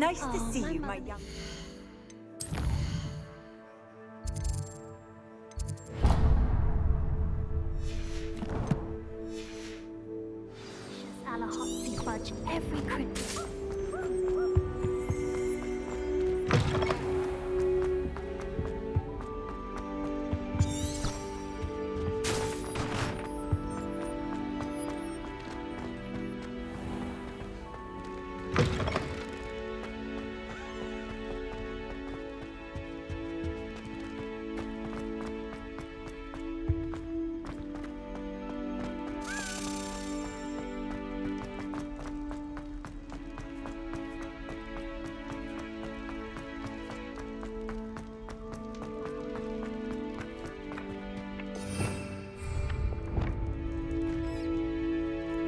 Nice to see you, my young... Alahotzi fudge every Christmas.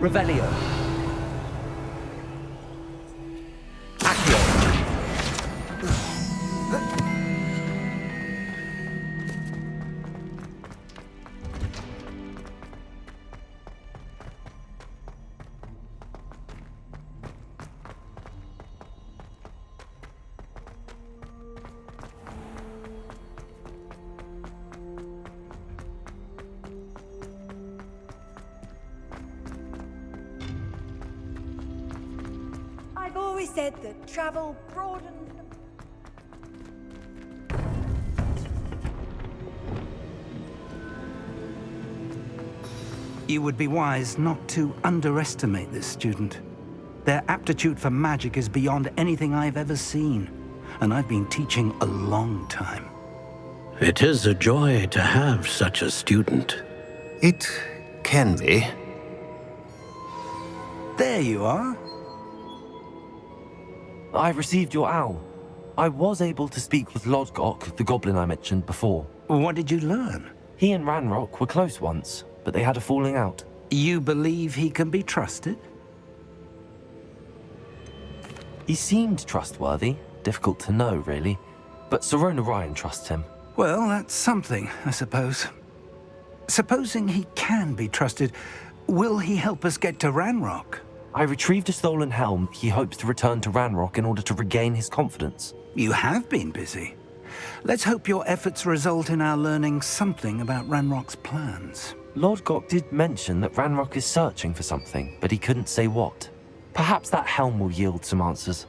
Revelio. Accio. I've always said that travel broadens the... You would be wise not to underestimate this student. Their aptitude for magic is beyond anything I've ever seen, and I've been teaching a long time. It is a joy to have such a student. It can be. There you are. I received your owl. I was able to speak with Lodgok, the goblin I mentioned before. What did you learn? He and Ranrock were close once, but they had a falling out. You believe he can be trusted? He seemed trustworthy. Difficult to know, really. But Serona Ryan trusts him. Well, that's something, I suppose. Supposing he can be trusted, will he help us get to Ranrock? I retrieved a stolen helm. He hopes to return to Ranrock in order to regain his confidence. You have been busy. Let's hope your efforts result in our learning something about Ranrock's plans. Lodgok did mention that Ranrock is searching for something, but he couldn't say what. Perhaps that helm will yield some answers.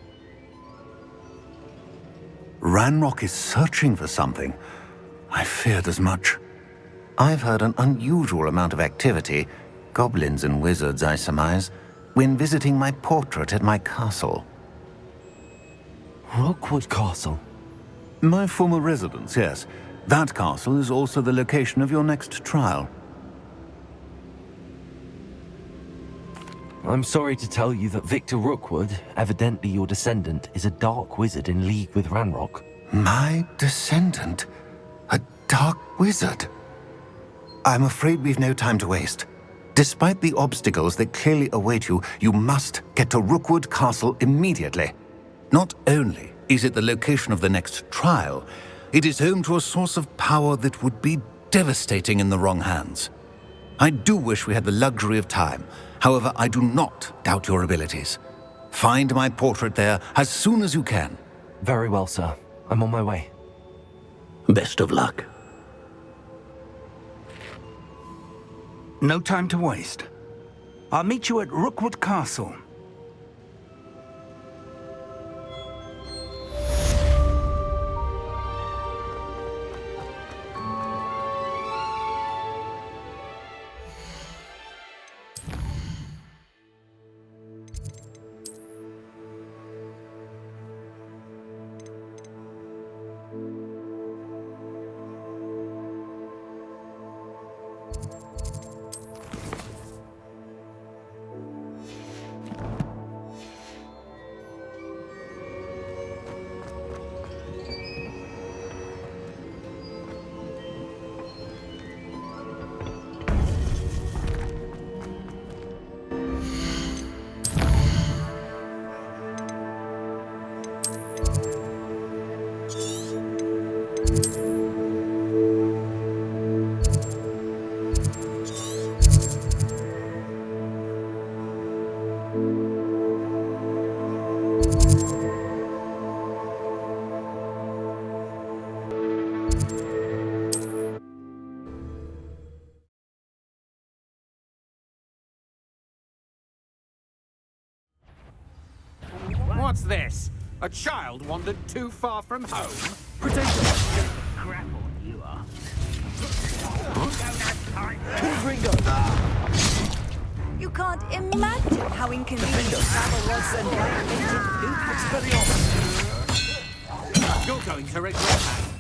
Ranrock is searching for something. I feared as much. I've heard an unusual amount of activity, goblins and wizards, I surmise, when visiting my portrait at my castle. Rookwood Castle? My former residence, yes. That castle is also the location of your next trial. I'm sorry to tell you that Victor Rookwood, evidently your descendant, is a dark wizard in league with Ranrock. My descendant? A dark wizard? I'm afraid we've no time to waste. Despite the obstacles that clearly await you, you must get to Rookwood Castle immediately. Not only is it the location of the next trial, it is home to a source of power that would be devastating in the wrong hands. I do wish we had the luxury of time. However, I do not doubt your abilities. Find my portrait there as soon as you can. Very well, sir. I'm on my way. Best of luck. No time to waste. I'll meet you at Rookwood Castle. What's this? A child wandered too far from home? Crap on you are. You can't imagine how inconvenient travel was then by ancient You're going to regret that.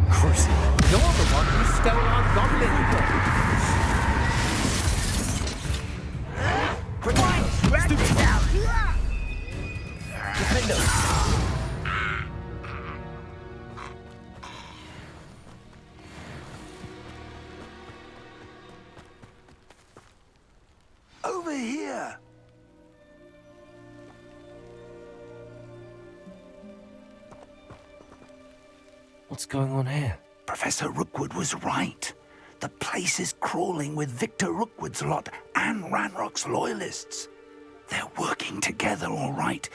Cruising. You're the one who stole our goblin book. Flippendo. Over here! What's going on here? Professor Rookwood was right. The place is crawling with Victor Rookwood's lot and Ranrock's loyalists. They're working together all right,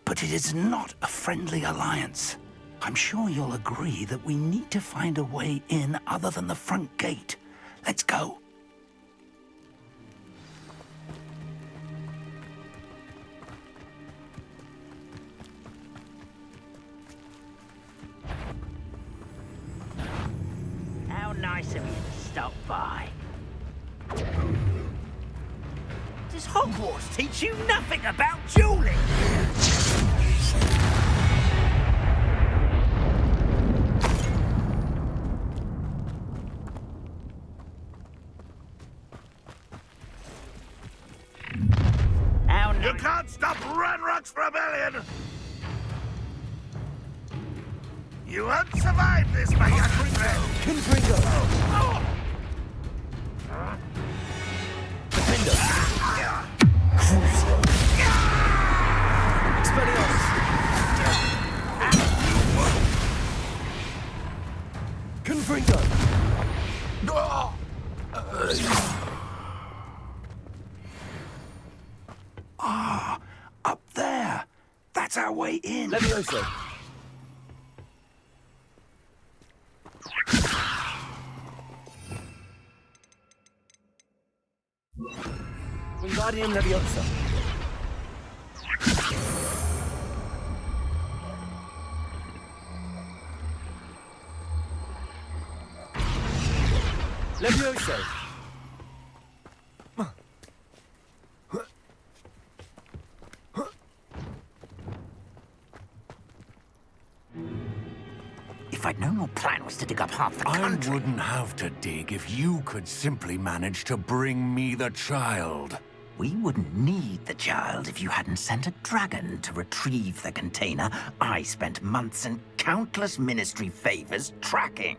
but it is not a friendly alliance. I'm sure you'll agree that we need to find a way in other than the front gate. Let's go. How nice of you to stop by. Does Hogwarts teach you nothing about dueling? How nice. You can't stop Ranrock's rebellion! You won't survive this, my young friend! Confringo. Flippendo. Cruising. Expelliarmus. Confringo. Up there. That's our way in. Levioso. Wingardium Leviosa. Levioso. If I'd known your plan was to dig up half the country... I wouldn't have to dig if you could simply manage to bring me the child. We wouldn't need the child if you hadn't sent a dragon to retrieve the container I spent months and countless ministry favors tracking.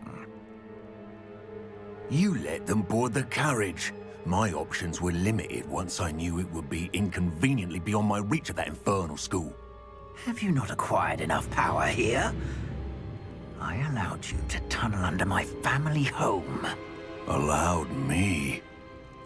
You let them board the carriage. My options were limited once I knew it would be inconveniently beyond my reach at that infernal school. Have you not acquired enough power here? I allowed you to tunnel under my family home. Allowed me?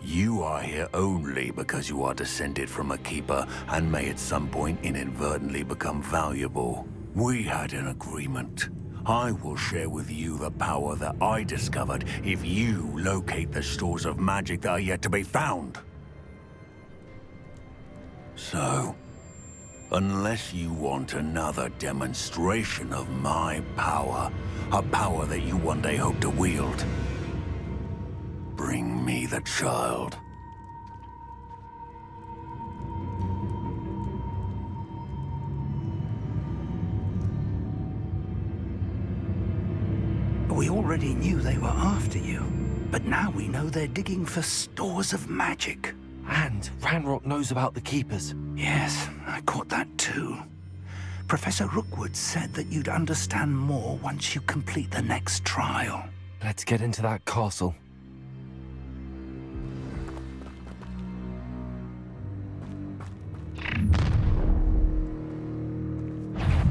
You are here only because you are descended from a keeper and may at some point inadvertently become valuable. We had an agreement. I will share with you the power that I discovered if you locate the stores of magic that are yet to be found. So, unless you want another demonstration of my power, a power that you one day hope to wield, bring me the child. We already knew they were after you, but now we know they're digging for stores of magic. And Ranrock knows about the Keepers. Yes, I caught that too. Professor Rookwood said that you'd understand more once you complete the next trial. Let's get into that castle.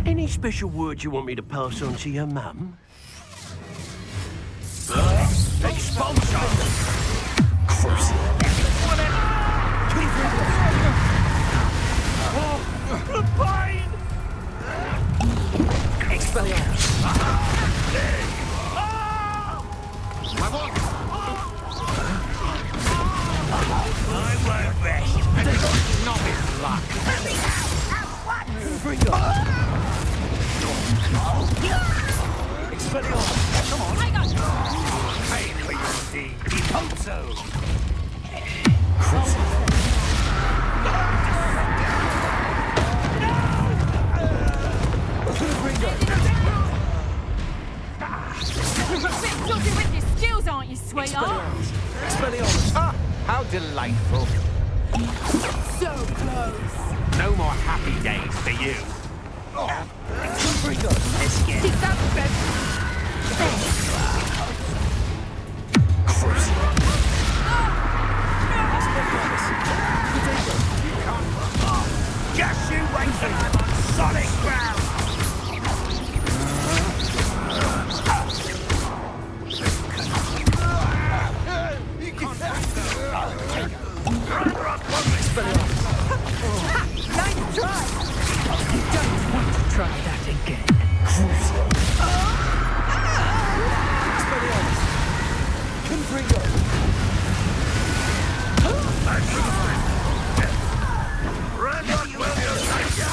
Any special words you want me to pass on to your mum? Expulsion! Cruising. Expelliarmus. Hope so. Dodgy with your skills, aren't you, sweetheart? Expelliarmus. Ah, how delightful. So close. No more happy days for you. Keep that bed. Just you wait till I'm on solid ground. Nice try. You don't want to try that again. Ranrock will unite ya.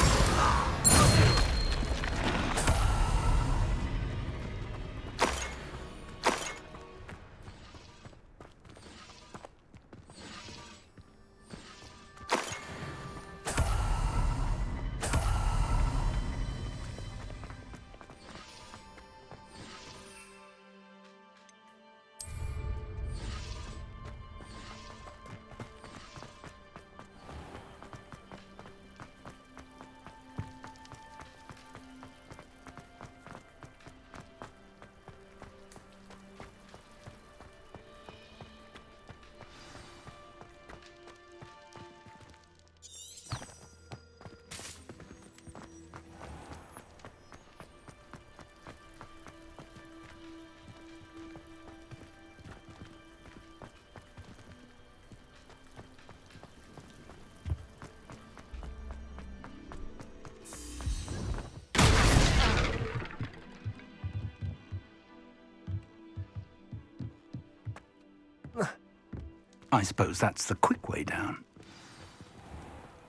I suppose that's the quick way down.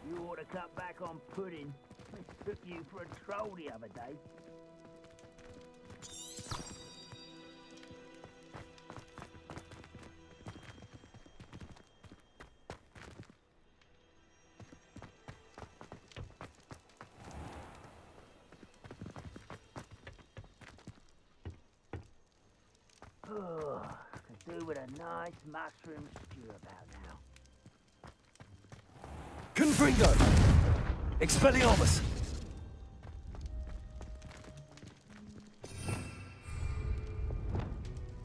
You ought to cut back on pudding. Took you for a troll the other day. Could do with a nice mushroom stew about now. Confringo! Expelliarmus!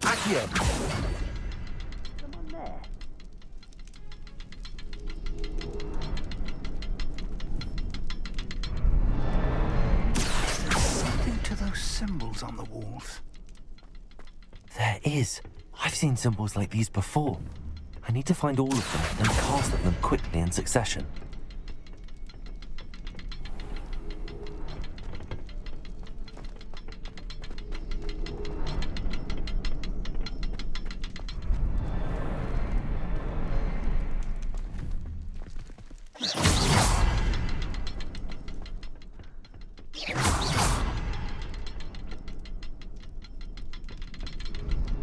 Accio! Come on there. Something to those symbols on the walls. There is. I've seen symbols like these before. I need to find all of them and cast at them quickly in succession.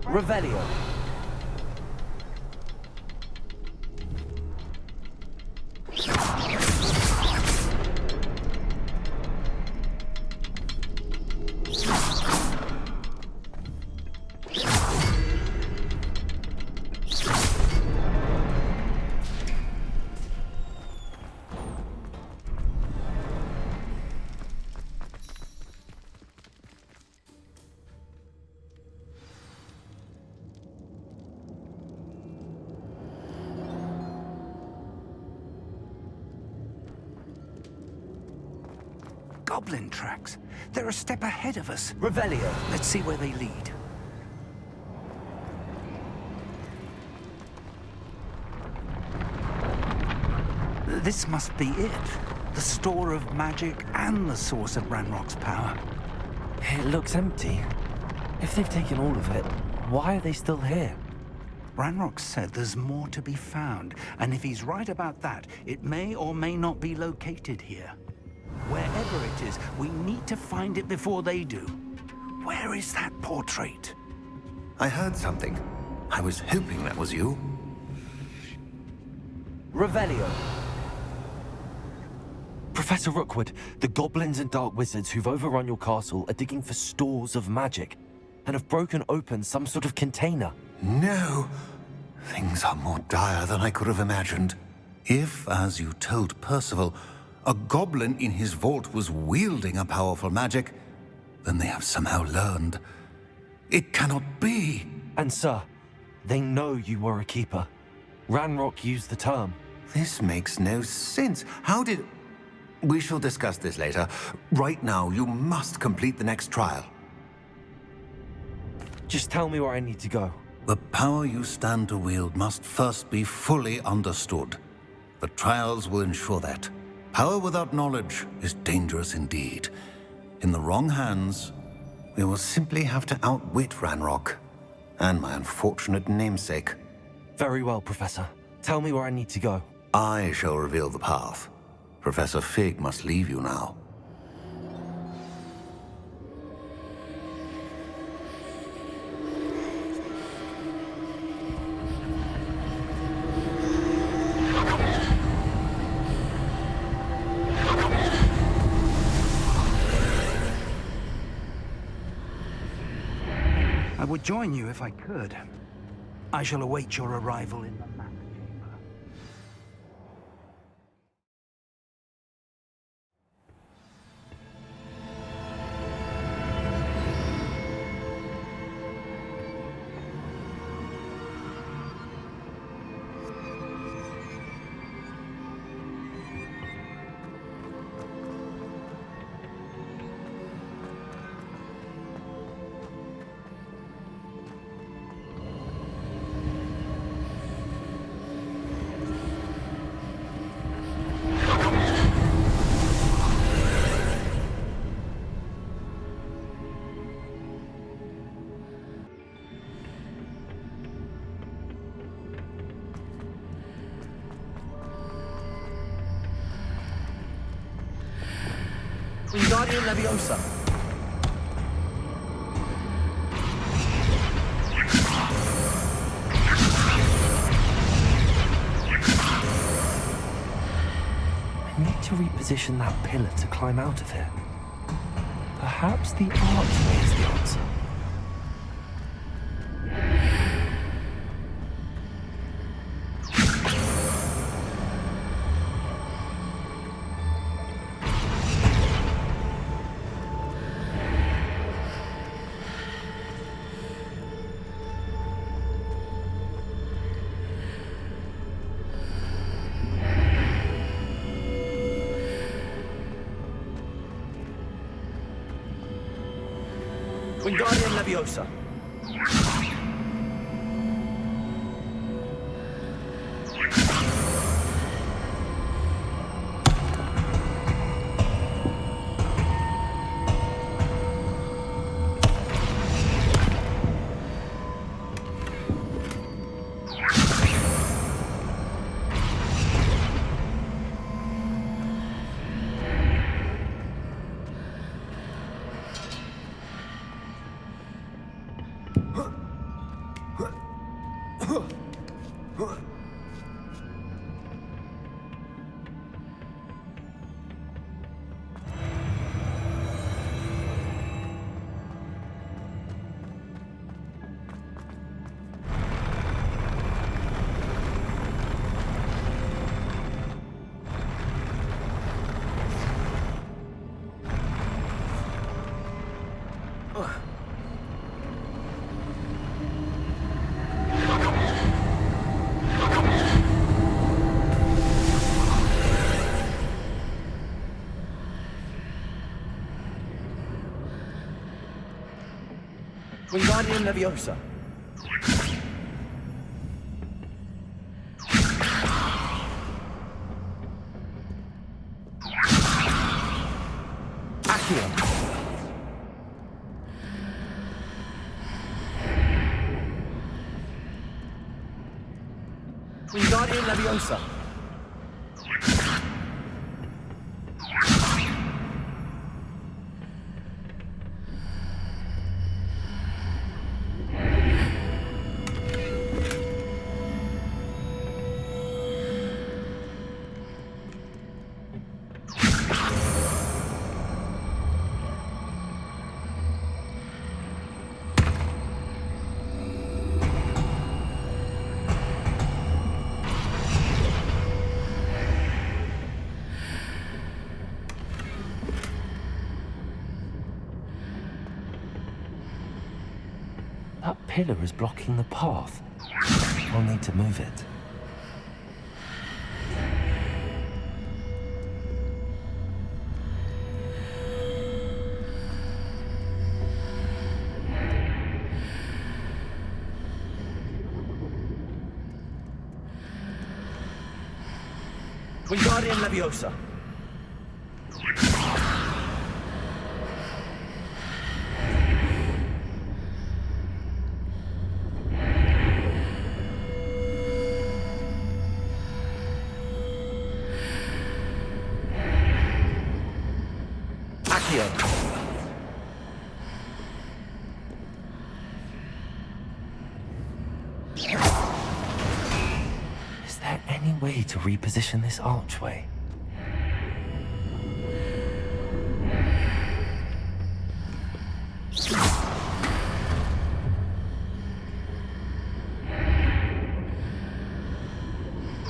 Revelio! Goblin tracks. They're a step ahead of us. Revelio! Let's see where they lead. This must be it. The store of magic and the source of Ranrock's power. It looks empty. If they've taken all of it, why are they still here? Ranrock said there's more to be found, and if he's right about that, it may or may not be located here. Wherever it is, we need to find it before they do. Where is that portrait? I heard something. I was hoping that was you. Revelio. Professor Rookwood, the goblins and dark wizards who've overrun your castle are digging for stores of magic and have broken open some sort of container. No. Things are more dire than I could have imagined. If, as you told Percival, a goblin in his vault was wielding a powerful magic, then they have somehow learned. It cannot be. And sir, they know you were a keeper. Ranrock used the term. This makes no sense. How did... We shall discuss this later. Right now, you must complete the next trial. Just tell me where I need to go. The power you stand to wield must first be fully understood. The trials will ensure that. Power without knowledge is dangerous indeed. In the wrong hands, we will simply have to outwit Ranrock and my unfortunate namesake. Very well, Professor. Tell me where I need to go. I shall reveal the path. Professor Fig must leave you now. I would join you if I could. I shall await your arrival in the map chamber. Wingardium Leviosa. I need to reposition that pillar to climb out of here. Perhaps the archway is the answer. Wingardium Leviosa. Wingardium Leviosa. Accio. Wingardium Leviosa. That pillar is blocking the path. I'll need to move it. Wingardium Leviosa. Accio. Is there any way to reposition this archway?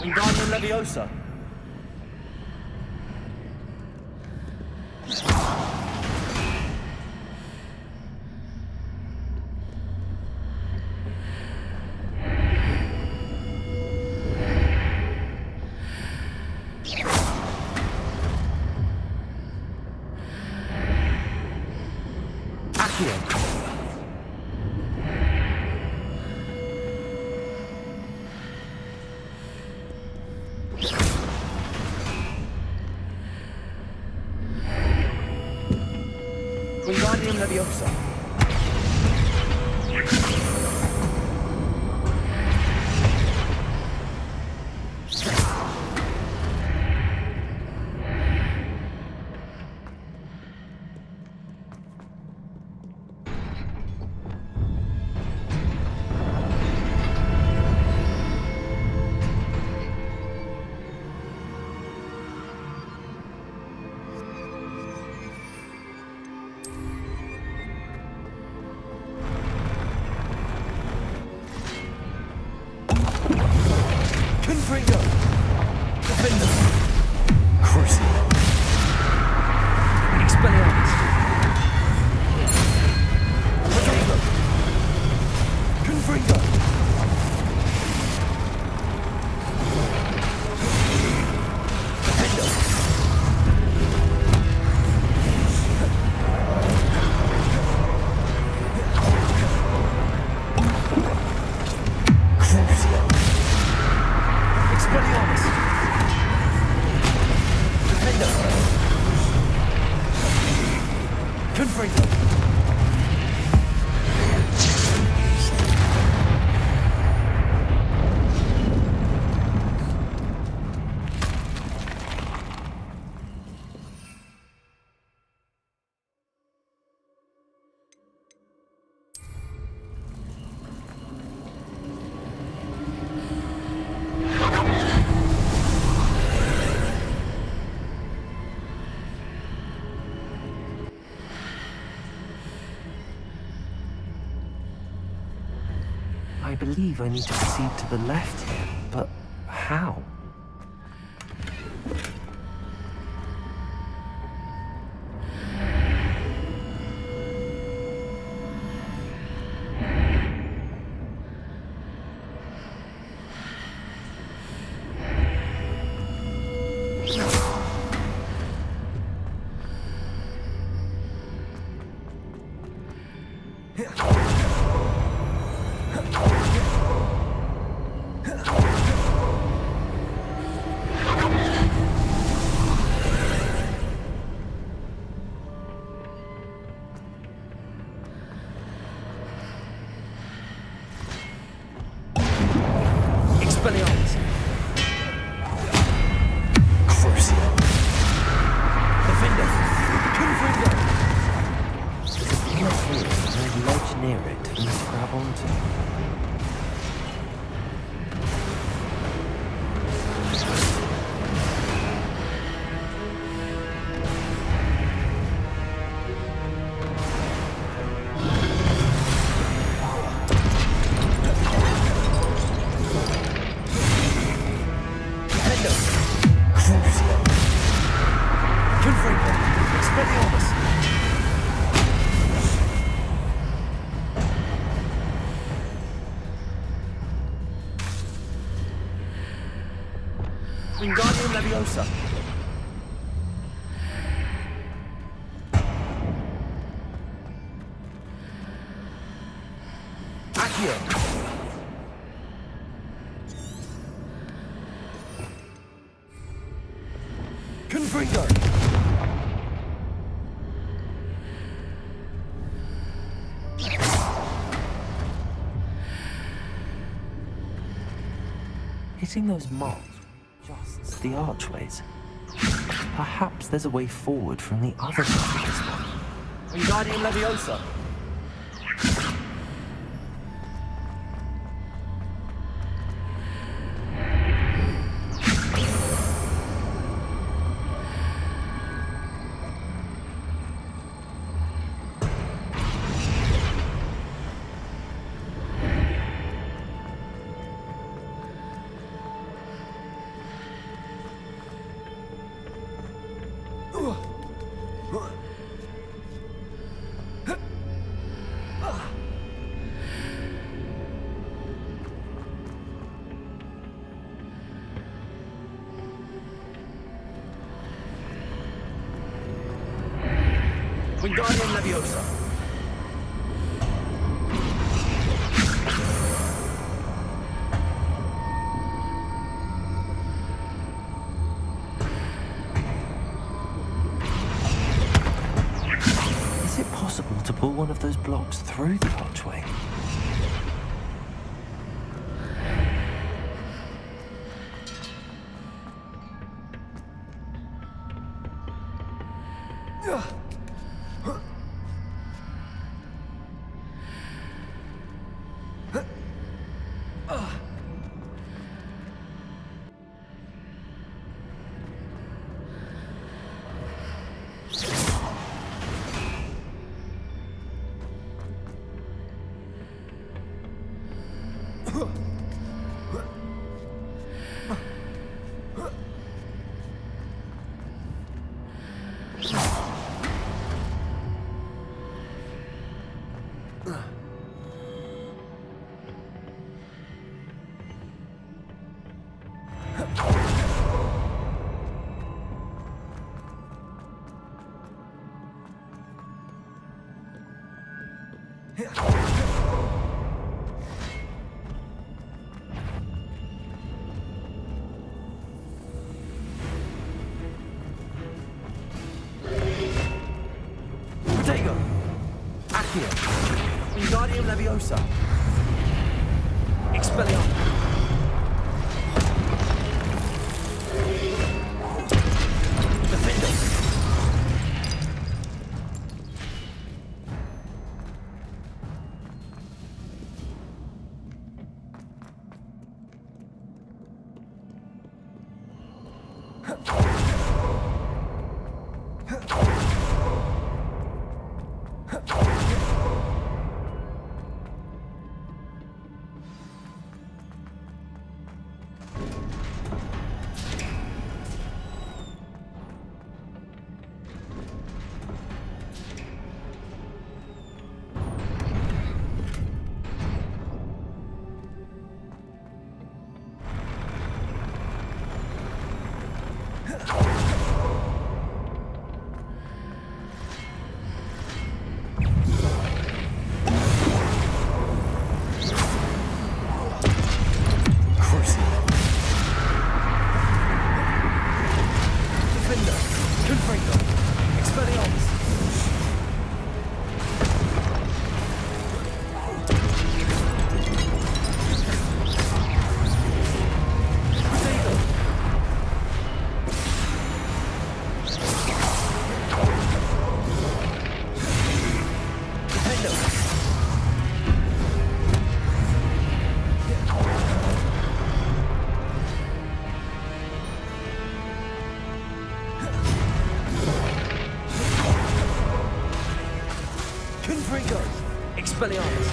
Wingardium Leviosa. Wingardium Leviosa. Confringo. Flippendo. Crucible. Expelliarmus. Rodrigo. Confringo. Flippendo. Crucible. Expelliarmus. Flippendo. Confringo. I believe I need to proceed to the left here, but how? Expelliarmus. Crucible. Defender. Confringo. I'm afraid there's no ledge near it for me to grab onto. Crucible. Confringo. Expelliarmus. Wingardium Leviosa. Accio. Confringo. Hitting those marks adjusts the archways. Perhaps there's a way forward from the other side of this one. Wingardium Leviosa. Wingardium Leviosa. Is it possible to pull one of those blocks through the archway? Protego. Accio. Wingardium Leviosa. Expelliarmus. Defendo. Expelliarmus.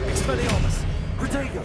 Expelliarmus! Protego!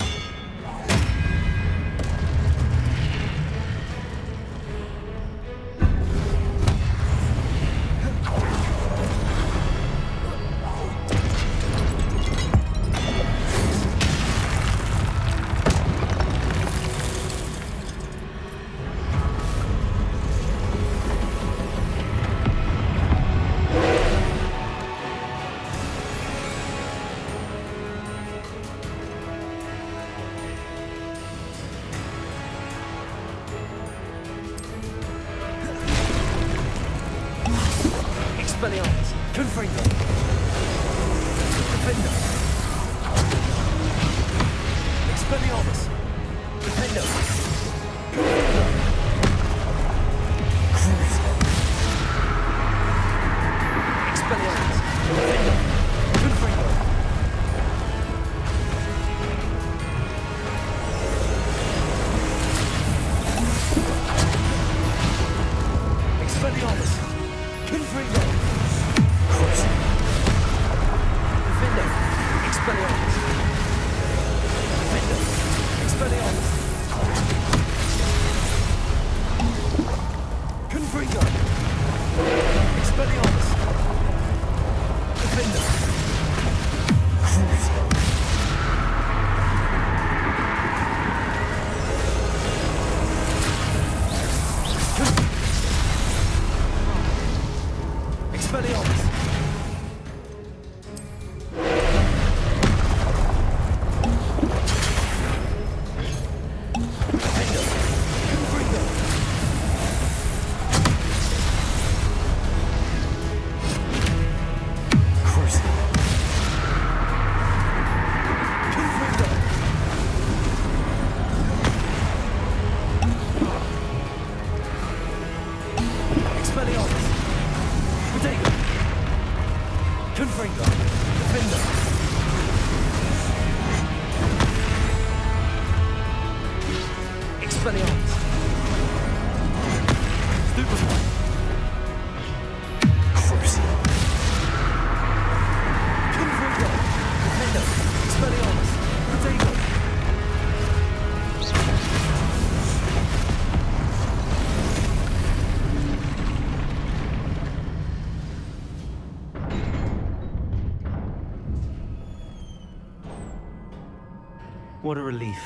What a relief.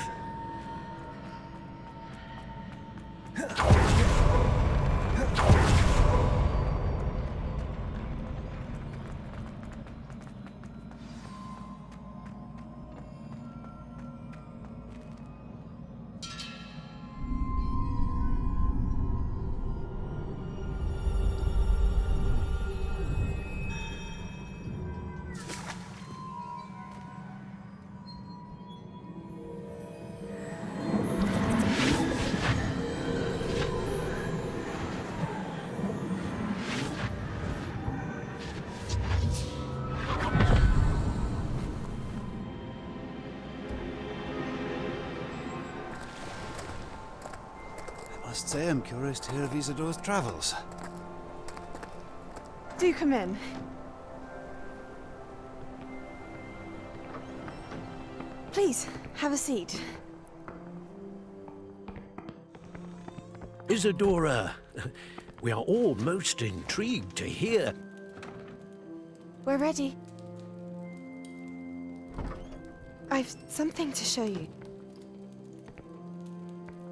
I must say I'm curious to hear of Isadora's travels. Do come in. Please, have a seat. Isadora, we are all most intrigued to hear. We're ready. I've something to show you.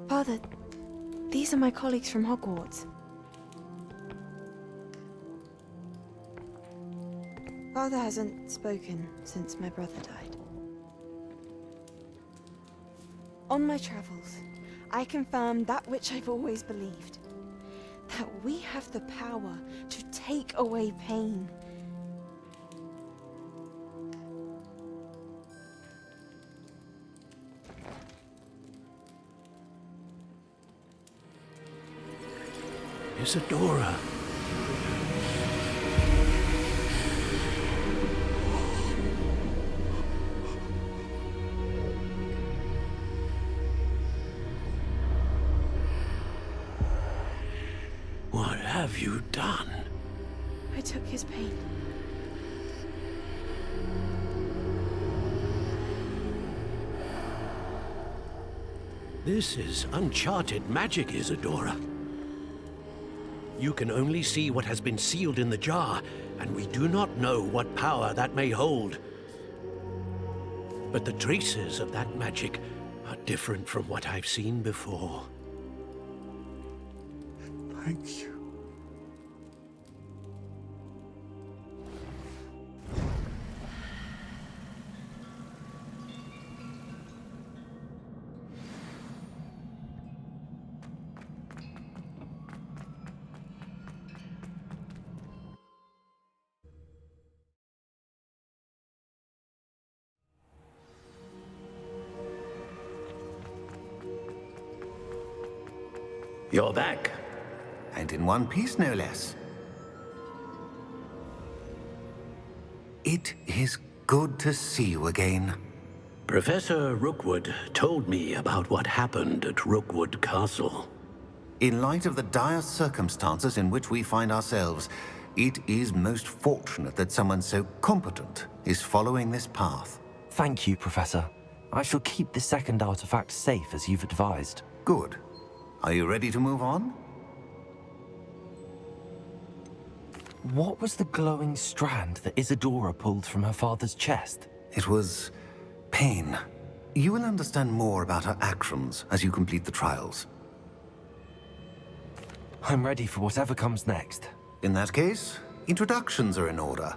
Father, these are my colleagues from Hogwarts. Father hasn't spoken since my brother died. On my travels, I confirmed that which I've always believed. That we have the power to take away pain. Isadora. What have you done? I took his pain. This is uncharted magic, Isadora. You can only see what has been sealed in the jar, and we do not know what power that may hold. But the traces of that magic are different from what I've seen before. Thank you. You're back. And in one piece, no less. It is good to see you again. Professor Rookwood told me about what happened at Rookwood Castle. In light of the dire circumstances in which we find ourselves, it is most fortunate that someone so competent is following this path. Thank you, Professor. I shall keep the second artifact safe as you've advised. Good. Are you ready to move on? What was the glowing strand that Isadora pulled from her father's chest? It was pain. You will understand more about her actions as you complete the trials. I'm ready for whatever comes next. In that case, introductions are in order.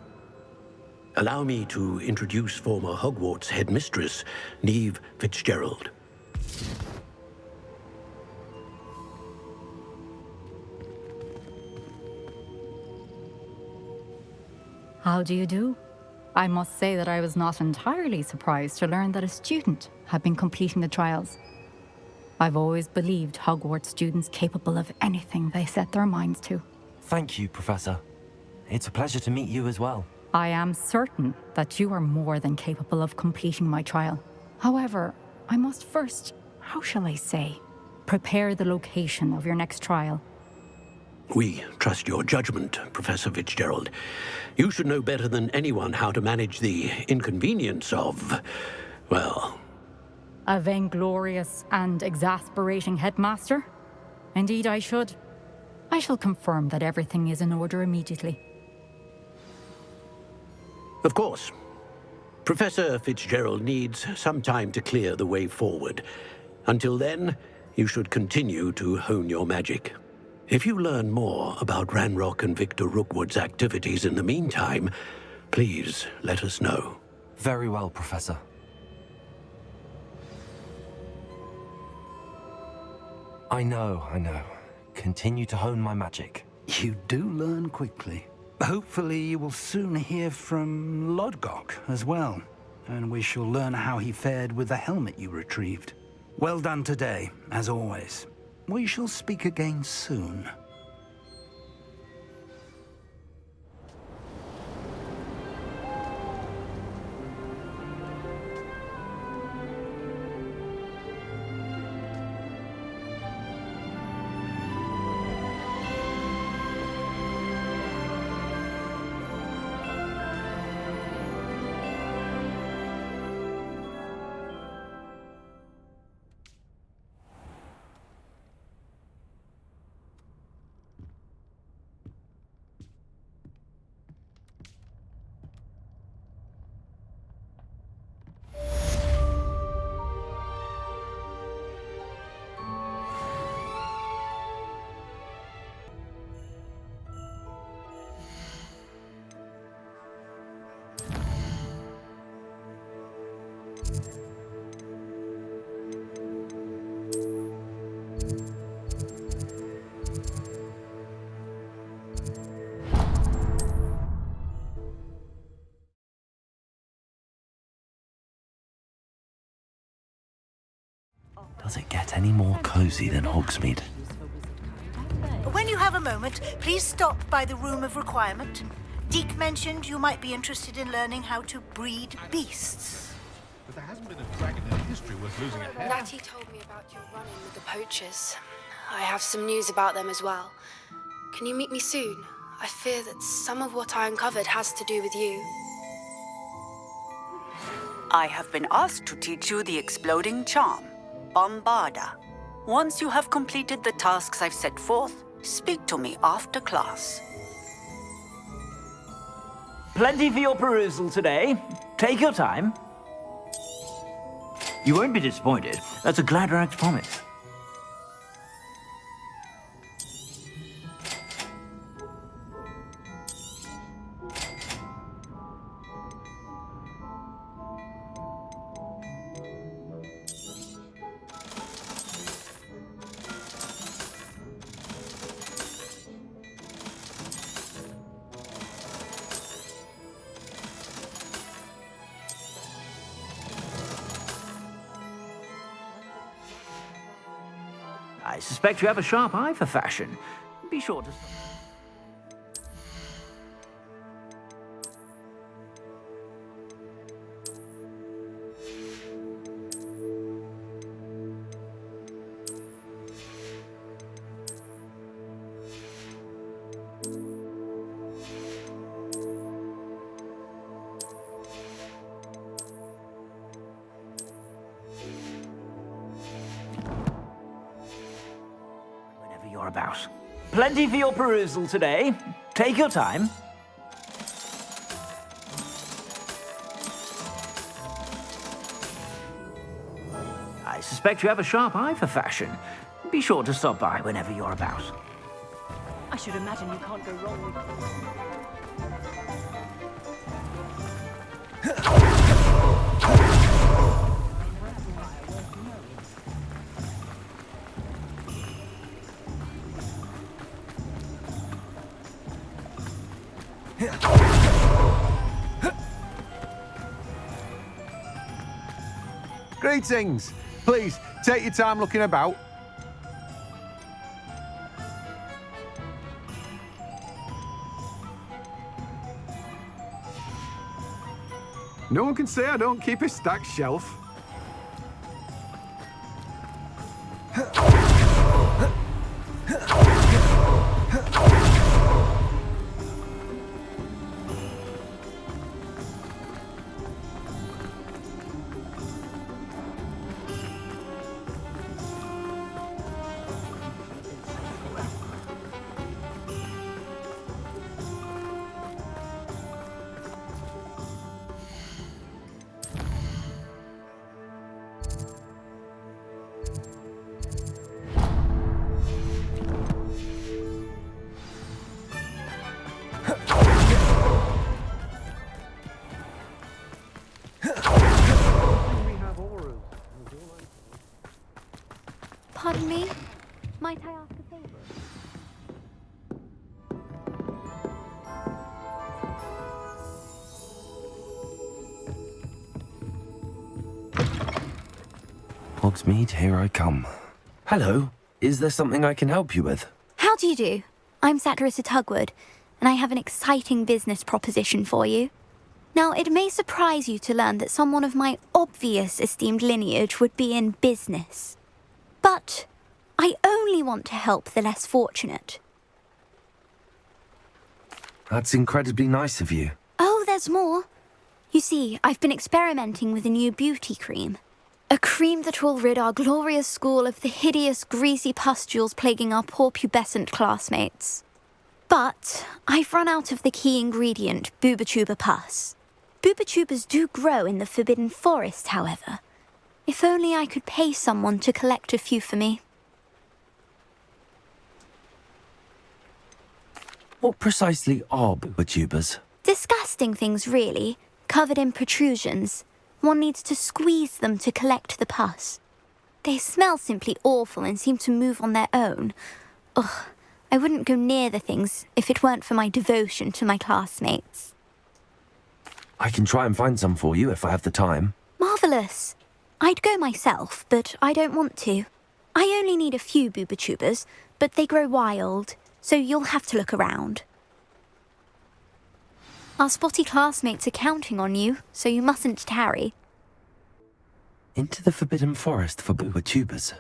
Allow me to introduce former Hogwarts headmistress, Neve Fitzgerald. How do you do? I must say that I was not entirely surprised to learn that a student had been completing the trials. I've always believed Hogwarts students capable of anything they set their minds to. Thank you, Professor. It's a pleasure to meet you as well. I am certain that you are more than capable of completing my trial. However, I must first, how shall I say, prepare the location of your next trial. We trust your judgment, Professor Fitzgerald. You should know better than anyone how to manage the inconvenience of, well... A vainglorious and exasperating headmaster? Indeed I should. I shall confirm that everything is in order immediately. Of course. Professor Fitzgerald needs some time to clear the way forward. Until then, you should continue to hone your magic. If you learn more about Ranrock and Victor Rookwood's activities in the meantime, please let us know. Very well, Professor. I know. Continue to hone my magic. You do learn quickly. Hopefully you will soon hear from Lodgok as well, and we shall learn how he fared with the helmet you retrieved. Well done today, as always. We shall speak again soon. Does it get any more cozy than Hogsmeade? When you have a moment, please stop by the Room of Requirement. Deke mentioned you might be interested in learning how to breed beasts. But there hasn't been a dragon in history worth losing a hair. Natty told me about your run-in with the poachers. I have some news about them as well. Can you meet me soon? I fear that some of what I uncovered has to do with you. I have been asked to teach you the exploding charm, Bombarda. Once you have completed the tasks I've set forth, speak to me after class. Plenty for your perusal today. Take your time. You won't be disappointed. That's a Gladrak's promise. I suspect you have a sharp eye for fashion. Be sure to... about. Plenty for your perusal today. Take your time. I suspect you have a sharp eye for fashion. Be sure to stop by whenever you're about. I should imagine you can't go wrong with Greetings. Please, take your time looking about. No one can say I don't keep a stacked shelf. Pardon me? Might I ask a favor? Hogsmeade, here I come. Hello. Is there something I can help you with? How do you do? I'm Zacarissa Tugwood, and I have an exciting business proposition for you. Now, it may surprise you to learn that someone of my obvious esteemed lineage would be in business. But I only want to help the less fortunate. That's incredibly nice of you. Oh, there's more. You see, I've been experimenting with a new beauty cream. A cream that will rid our glorious school of the hideous, greasy pustules plaguing our poor pubescent classmates. But I've run out of the key ingredient, Booba-Tuber pus. Booba-Tubers do grow in the Forbidden Forest, however. If only I could pay someone to collect a few for me. What precisely are Booba-Tubers? Disgusting things, really, covered in protrusions. One needs to squeeze them to collect the pus. They smell simply awful and seem to move on their own. Ugh, I wouldn't go near the things if it weren't for my devotion to my classmates. I can try and find some for you if I have the time. Marvellous. I'd go myself, but I don't want to. I only need a few Booba-Tubers, but they grow wild, so you'll have to look around. Our spotty classmates are counting on you, so you mustn't tarry. Into the Forbidden Forest for Booba-Tubers.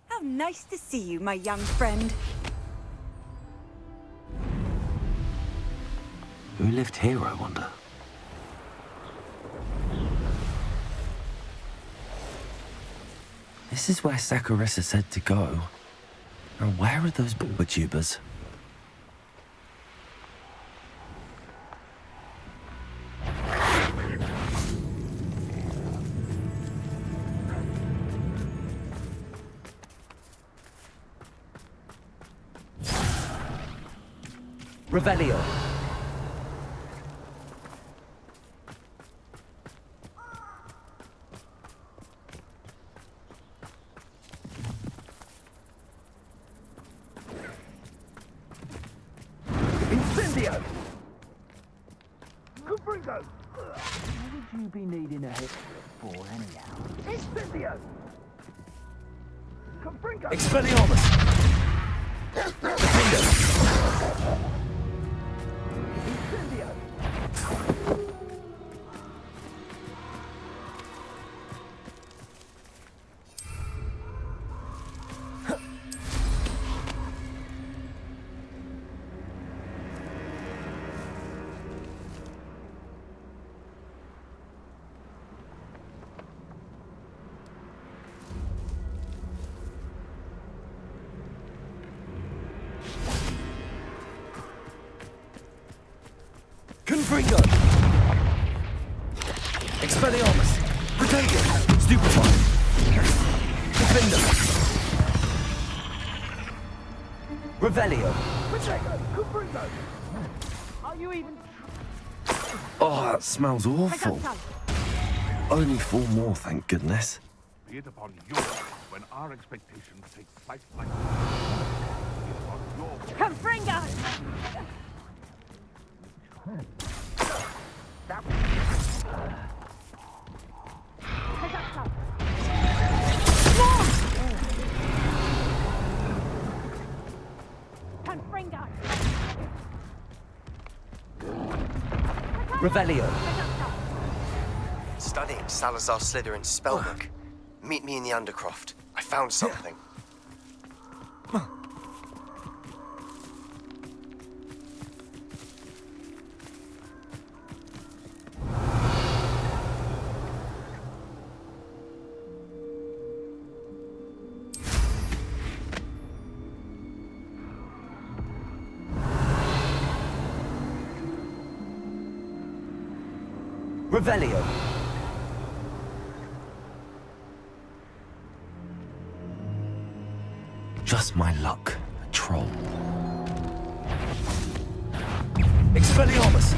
How nice to see you, my young friend. Who lived here, I wonder? This is where Zacarissa said to go. Now, where are those Booba-Tubers? Revelio. Incendio! Confringo! What would you be needing a hit for, anyhow? Incendio! Confringo! Expelliarmus! Defender! Confringo! Expelliarmus! Protego! Stupefy! Defender! Revelio! Are you even... Oh, that smells awful. Only 4 more, thank goodness. Be it upon your when our expectations take flight like this. Confringo! Confringo! Revelio! Studying Salazar Slytherin's spellbook. Meet me in the Undercroft. I found something. Revelio! Just my luck, a troll. Expelliarmus!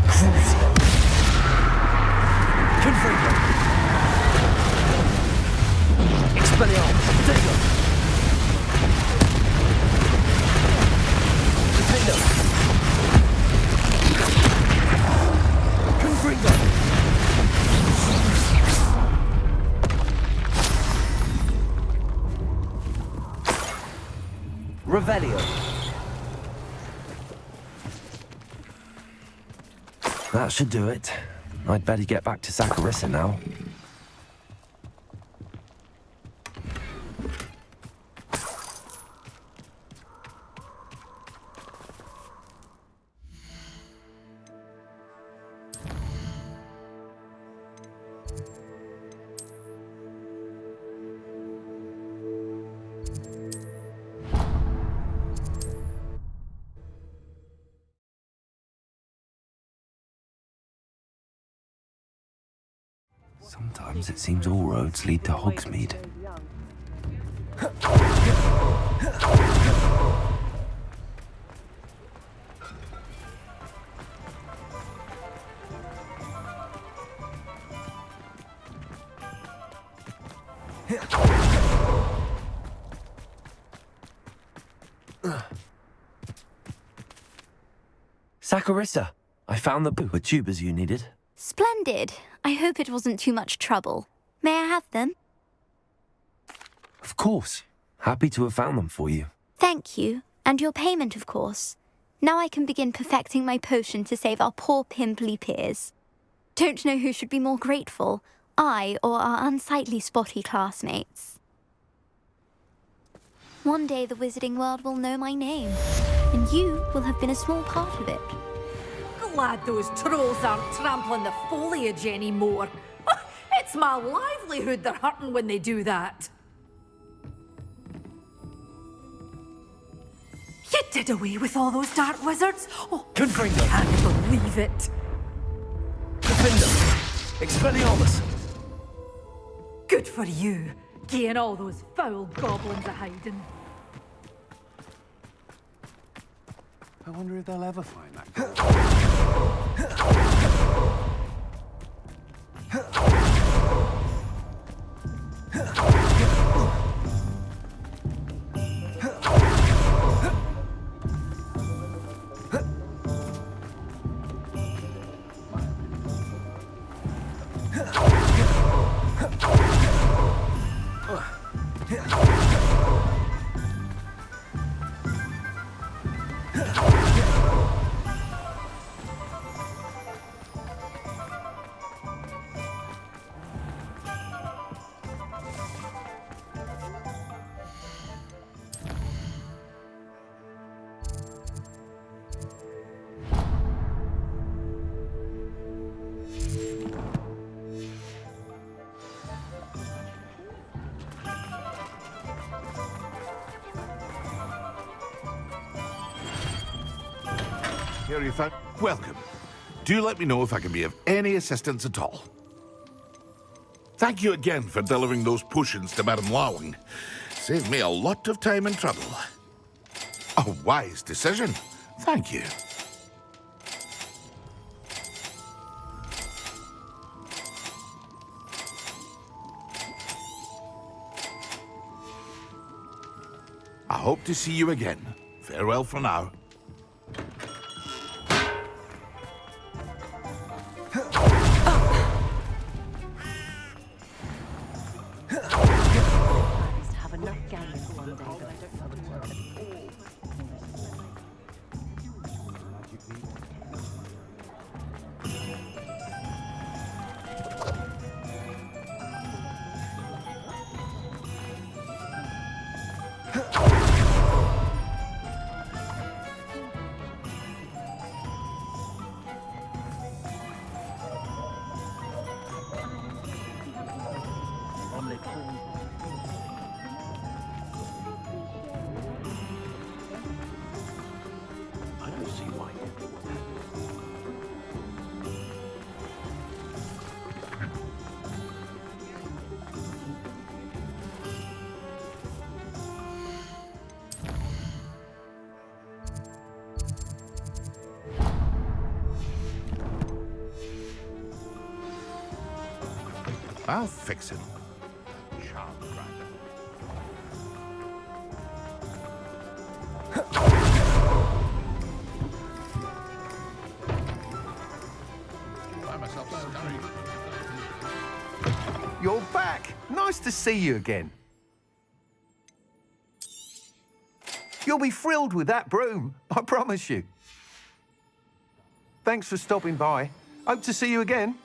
Crucio! Confringo! Expelliarmus! Protego! Defender! Confringo! Revelio. That should do it. I'd better get back to Saccharissa now. Sometimes it seems all roads lead to Hogsmeade. Saccharissa, I found the tubers you needed. Splendid. I hope it wasn't too much trouble. May I have them? Of course. Happy to have found them for you. Thank you. And your payment, of course. Now I can begin perfecting my potion to save our poor pimply peers. Don't know who should be more grateful, I or our unsightly spotty classmates. One day the wizarding world will know my name, and you will have been a small part of it. Glad those trolls aren't trampling the foliage anymore. It's my livelihood they're hurting when they do that. You did away with all those dark wizards? Oh, Confringo! I can't believe it. Defender! Expelliarmus! Good for you, getting all those foul goblins a-hiding. I wonder if they'll ever find that gold. Here you found. Welcome. Do let me know if I can be of any assistance at all. Thank you again for delivering those potions to Madame Lawing. Saved me a lot of time and trouble. A wise decision. Thank you. I hope to see you again. Farewell for now. I'll fix it. Charm grinder. Find myself scurrying. You're back. Nice to see you again. You'll be thrilled with that broom, I promise you. Thanks for stopping by. Hope to see you again.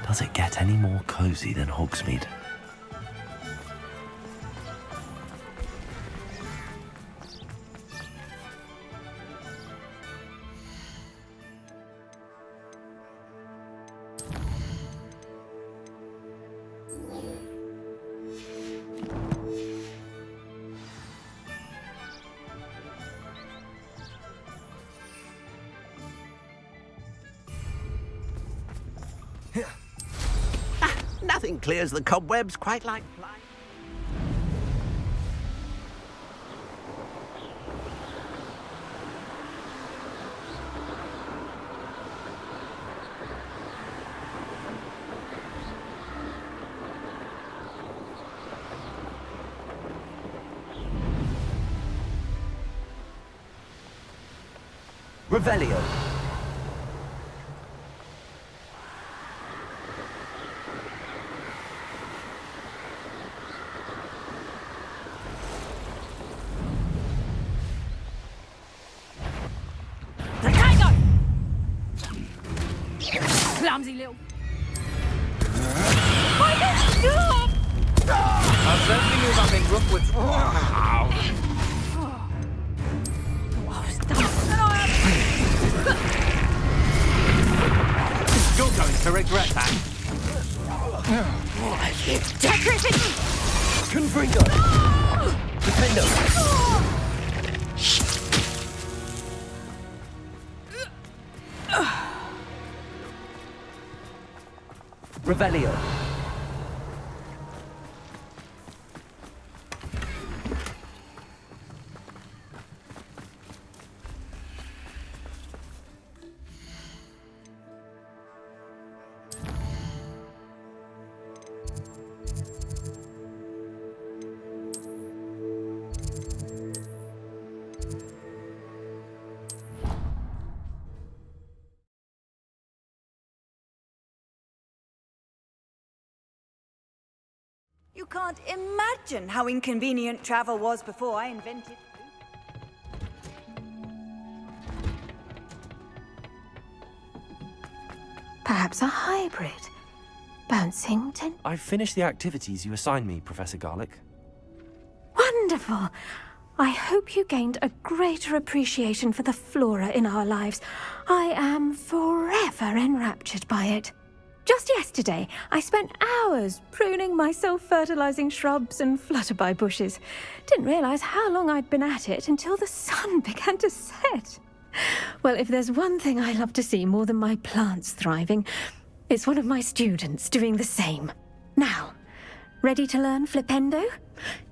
Does it get any more cozy than Hogsmeade? Nothing clears the cobwebs quite like flying. Revelio. Clumsy little. I certainly knew nothing Rookwood's. You're going to regret that. Confringo. Flippendo. Revelio. You can't imagine how inconvenient travel was before I invented. Perhaps a hybrid. Bouncing to... I've finished the activities you assigned me, Professor Garlic. Wonderful! I hope you gained a greater appreciation for the flora in our lives. I am forever enraptured by it. Just yesterday, I spent hours pruning my self-fertilizing shrubs and flutterby bushes. Didn't realize how long I'd been at it until the sun began to set. Well, if there's one thing I love to see more than my plants thriving, it's one of my students doing the same. Now, ready to learn Flippendo?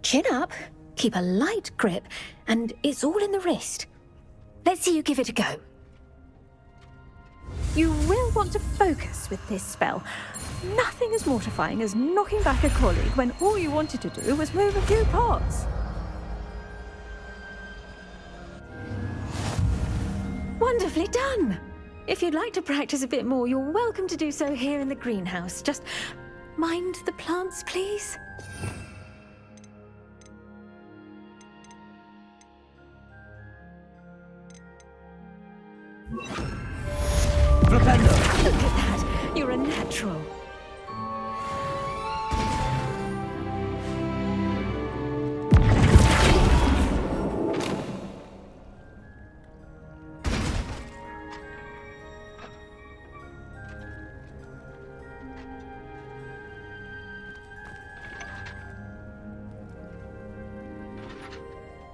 Chin up, keep a light grip, and it's all in the wrist. Let's see you give it a go. You will want to focus with this spell. Nothing as mortifying as knocking back a colleague when all you wanted to do was move a few pots. Wonderfully done! If you'd like to practice a bit more, you're welcome to do so here in the greenhouse. Just mind the plants, please. Flippendo! Look at that! You're a natural.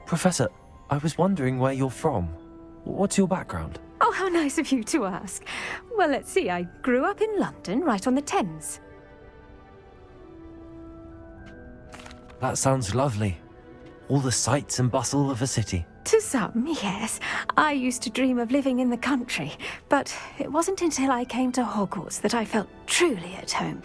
Professor, I was wondering where you're from. What's your background? Oh, how nice of you to ask. Well, let's see. I grew up in London, right on the Thames. That sounds lovely. All the sights and bustle of a city. To some, yes. I used to dream of living in the country, but it wasn't until I came to Hogwarts that I felt truly at home.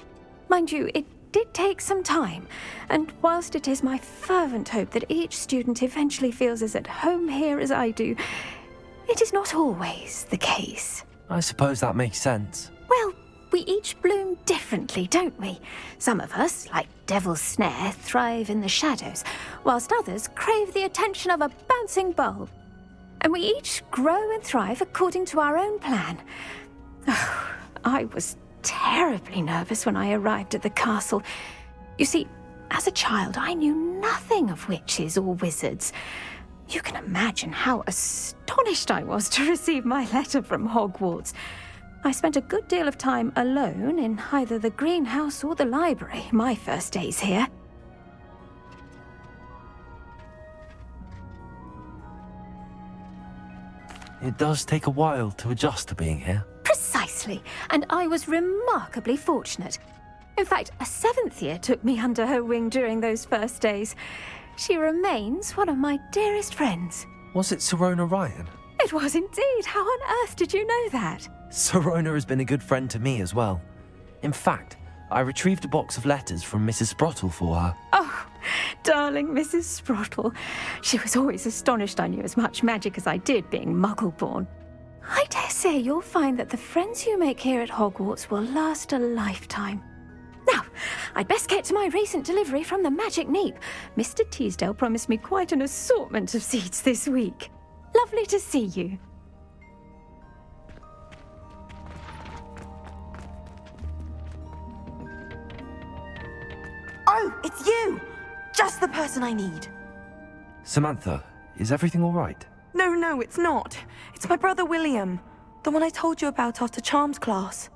Mind you, it did take some time, and whilst it is my fervent hope that each student eventually feels as at home here as I do, it is not always the case. I suppose that makes sense. Well, we each bloom differently, don't we? Some of us, like Devil's Snare, thrive in the shadows, whilst others crave the attention of a bouncing bulb. And we each grow and thrive according to our own plan. Oh, I was terribly nervous when I arrived at the castle. You see, as a child, I knew nothing of witches or wizards. You can imagine how astonished I was to receive my letter from Hogwarts. I spent a good deal of time alone in either the greenhouse or the library my first days here. It does take a while to adjust to being here. Precisely, and I was remarkably fortunate. In fact, a 7th year took me under her wing during those first days. She remains one of my dearest friends. Was it Serona Ryan? It was indeed. How on earth did you know that? Serona has been a good friend to me as well. In fact, I retrieved a box of letters from Mrs. Sprottle for her. Oh, darling Mrs. Sprottle. She was always astonished I knew as much magic as I did, being Muggle-born. I dare say you'll find that the friends you make here at Hogwarts will last a lifetime. Now, I'd best get to my recent delivery from the Magic Neep. Mr. Teasdale promised me quite an assortment of seeds this week. Lovely to see you. Oh, it's you! Just the person I need. Samantha, is everything all right? No, it's not. It's my brother William. The one I told you about after Charms class.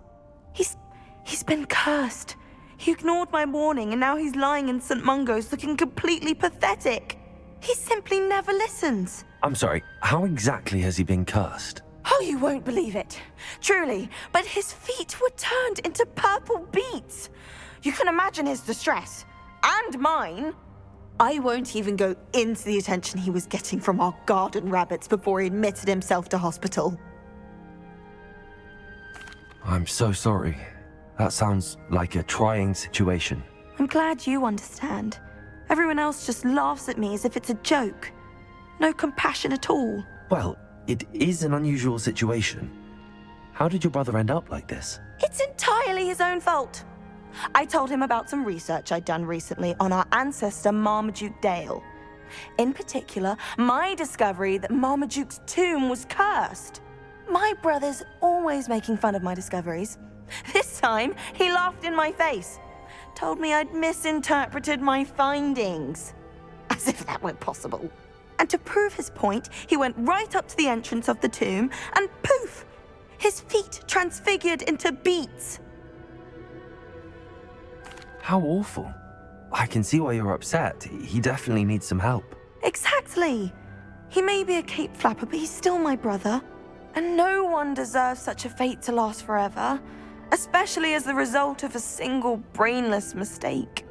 He's been cursed. He ignored my warning and now he's lying in St. Mungo's looking completely pathetic. He simply never listens. I'm sorry, how exactly has he been cursed? Oh, you won't believe it. Truly, but his feet were turned into purple beets. You can imagine his distress. And mine. I won't even go into the attention he was getting from our garden rabbits before he admitted himself to hospital. I'm so sorry. That sounds like a trying situation. I'm glad you understand. Everyone else just laughs at me as if it's a joke. No compassion at all. Well, it is an unusual situation. How did your brother end up like this? It's entirely his own fault. I told him about some research I'd done recently on our ancestor Marmaduke Dale. In particular, my discovery that Marmaduke's tomb was cursed. My brother's always making fun of my discoveries. This time, he laughed in my face. Told me I'd misinterpreted my findings. As if that weren't possible. And to prove his point, he went right up to the entrance of the tomb and poof! His feet transfigured into beets. How awful. I can see why you're upset. He definitely needs some help. Exactly. He may be a cape flapper, but he's still my brother. And no one deserves such a fate to last forever, especially as the result of a single brainless mistake.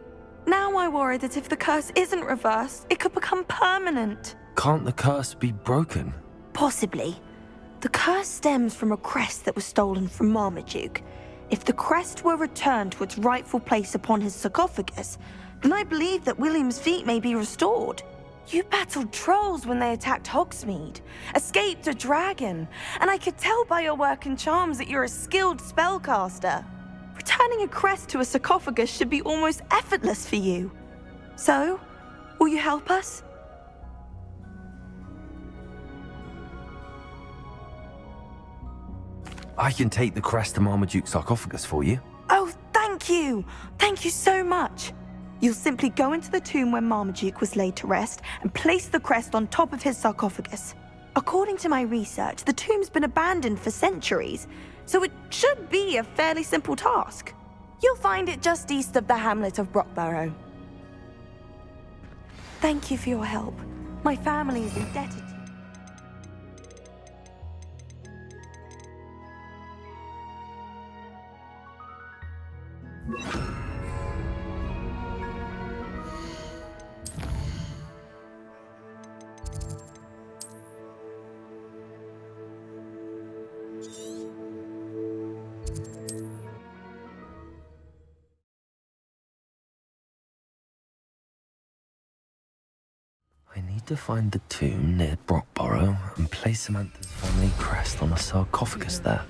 Now I worry that if the curse isn't reversed, it could become permanent. Can't the curse be broken? Possibly. The curse stems from a crest that was stolen from Marmaduke. If the crest were returned to its rightful place upon his sarcophagus, then I believe that William's feet may be restored. You battled trolls when they attacked Hogsmeade, escaped a dragon, and I could tell by your work and charms that you're a skilled spellcaster. Returning a crest to a sarcophagus should be almost effortless for you. So, will you help us? I can take the crest to Marmaduke's sarcophagus for you. Oh, thank you! Thank you so much! You'll simply go into the tomb where Marmaduke was laid to rest and place the crest on top of his sarcophagus. According to my research, the tomb's been abandoned for centuries, so it should be a fairly simple task. You'll find it just east of the hamlet of Brockborough. Thank you for your help. My family is indebted to you. I need to find the tomb near Brockborough and place Samantha's family crest on a sarcophagus there.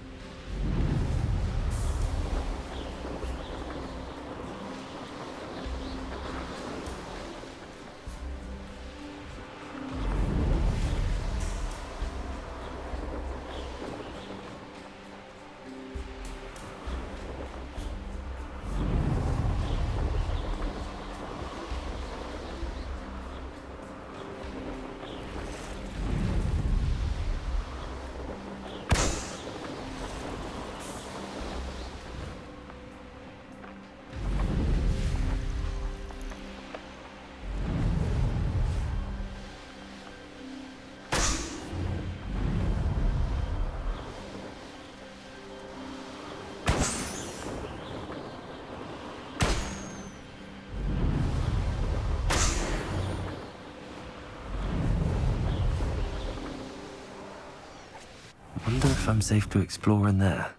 I wonder if I'm safe to explore in there.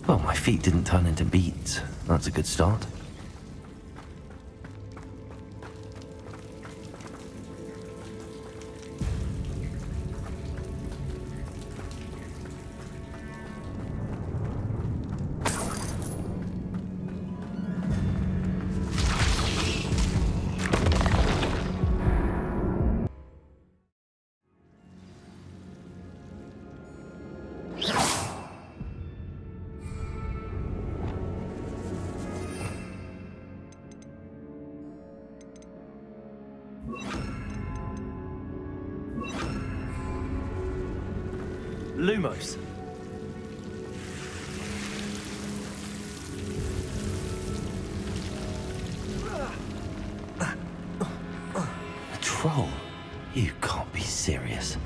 Well, my feet didn't turn into beans. That's a good start. Lumos. A troll? You can't be serious.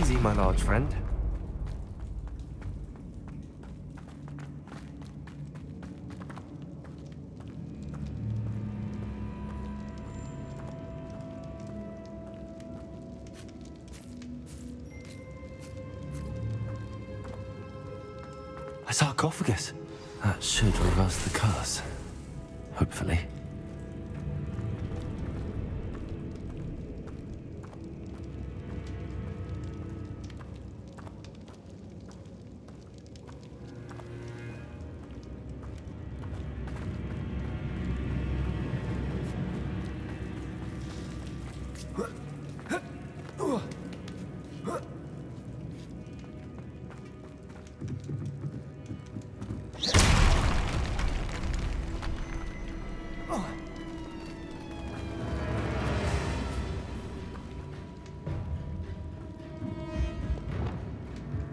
Easy, my large friend. A sarcophagus. That should reverse the curse. Hopefully.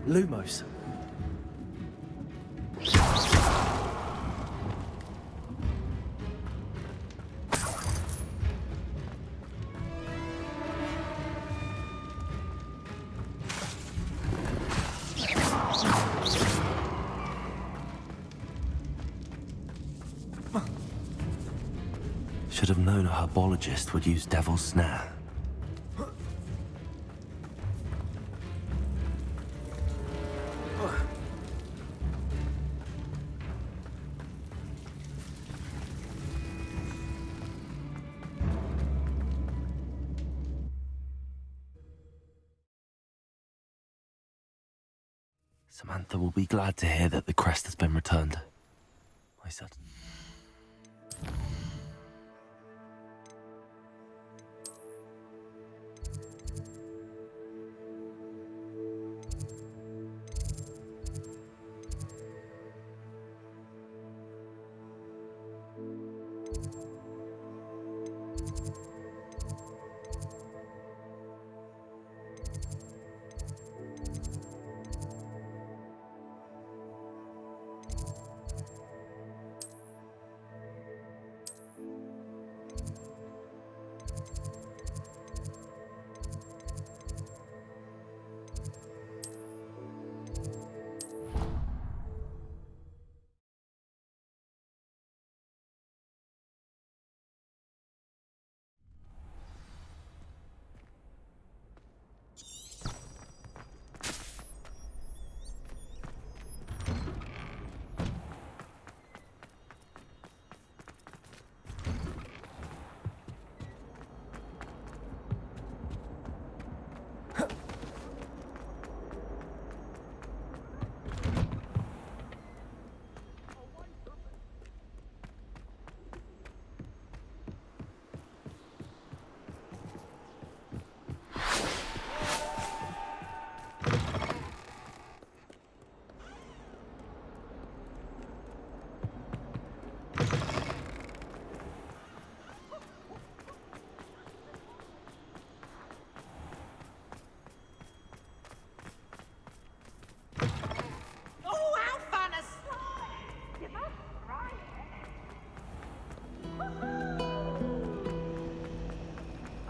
Lumos. Should have known a herbologist would use Devil's Snare. Samantha will be glad to hear that the crest has been returned. I said.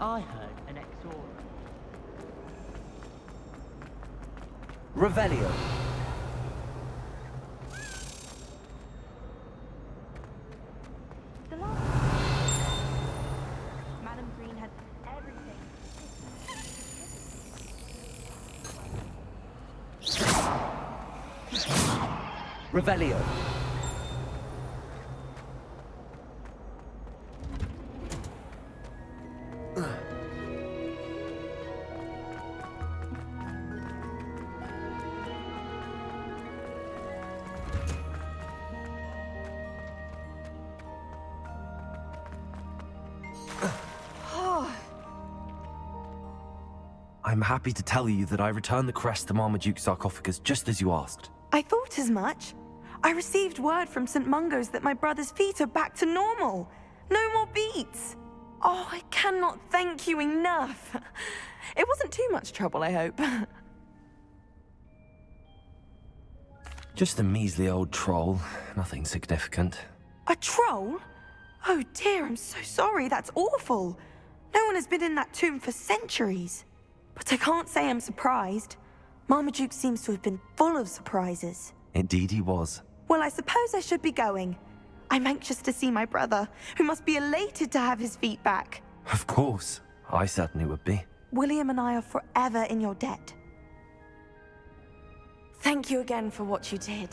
I heard an exora. Revelio. The last... Madam Green had everything. Revelio. I'm happy to tell you that I returned the crest to Marmaduke's sarcophagus just as you asked. I thought as much. I received word from St. Mungo's that my brother's feet are back to normal. No more beats. Oh, I cannot thank you enough. It wasn't too much trouble, I hope. Just a measly old troll. Nothing significant. A troll? Oh dear, I'm so sorry. That's awful. No one has been in that tomb for centuries. But I can't say I'm surprised. Marmaduke seems to have been full of surprises. Indeed he was. Well, I suppose I should be going. I'm anxious to see my brother, who must be elated to have his feet back. Of course. I certainly would be. William and I are forever in your debt. Thank you again for what you did.